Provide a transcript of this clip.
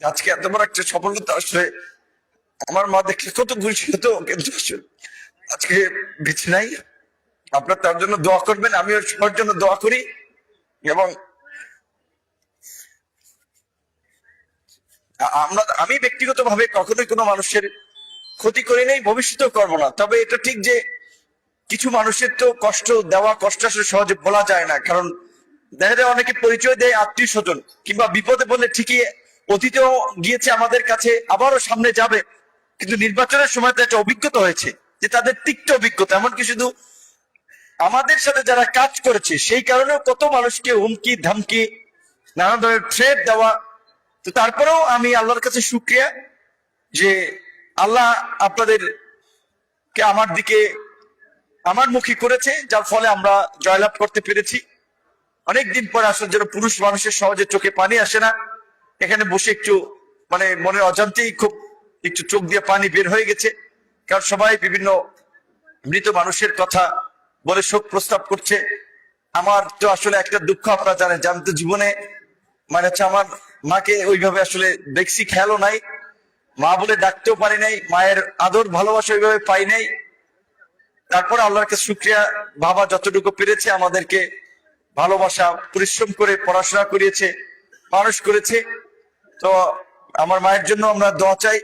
আজকে এত বড় একটা সফলতা আসলে আমার মা দেখলে কত খুশি হতো, কিন্তু আসলে আজকে বেঁচে নাই। আপনার তার জন্য দোয়া করবেন, আমিও সবার জন্য দোয়া করি। এবং আমি ব্যক্তিগতভাবে কখনোই কোনো মানুষের ক্ষতি করি নাই, ভবিষ্যতেও করবো না। তবে এটা ঠিক যে কিছু মানুষের তো কষ্ট দেওয়া, কষ্ট আসলে সহজে বলা যায় না। কারণ দেখা যায় অনেকে পরিচয় দেয় আত্মীয় স্বজন, কিংবা বিপদে বললে ঠিকই অতীতেও গিয়েছে আমাদের কাছে, আবারও সামনে যাবে। কিন্তু নির্বাচনের সময় তো একটা অভিজ্ঞতা হয়েছে যে তাদের তিক্ত অভিজ্ঞতা, এমনকি শুধু আমাদের সাথে যারা কাজ করেছে সেই কারণেও কত মানুষকে হুমকি ধামকি, নানা ধরনের থ্রেট দেওয়া। তো তারপরেও আমি আল্লাহর কাছে শুকরিয়া যে আল্লাহ আপনাদের কে আমার দিকে আমার মুখী করেছে, যার ফলে আমরা জয়লাভ করতে পেরেছি। অনেকদিন পরে আসলে যেন পুরুষ মানুষের সহজে চোখে পানি আসে না, এখানে বসে একটু মানে মনের অজান্তেই খুব একটু চোখ দিয়ে পানি বের হয়ে গেছে। কারণ সবাই বিভিন্ন মৃত মানুষের কথা বলে শোক প্রস্তাব করছে। আমার তো আসলে একটা দুঃখ, আপনারা জানেন যে আমি তো জীবনে মানে হচ্ছে আমার মাকে ওইভাবে আসলে দেখছি, খেয়ালও নাই, মা বলে ডাকতেও পারি নাই, মায়ের আদর ভালোবাসা ওইভাবে পাই নাই। তারপর আল্লাহর কাছে শুকরিয়া, বাবা যতটুকু পেরেছে আমাদেরকে ভালোবাসা পরিশ্রম করে পড়াশোনা করিয়েছে, মানুষ করেছে। তো আমার মায়ের জন্য আমরা দোয়া চাই।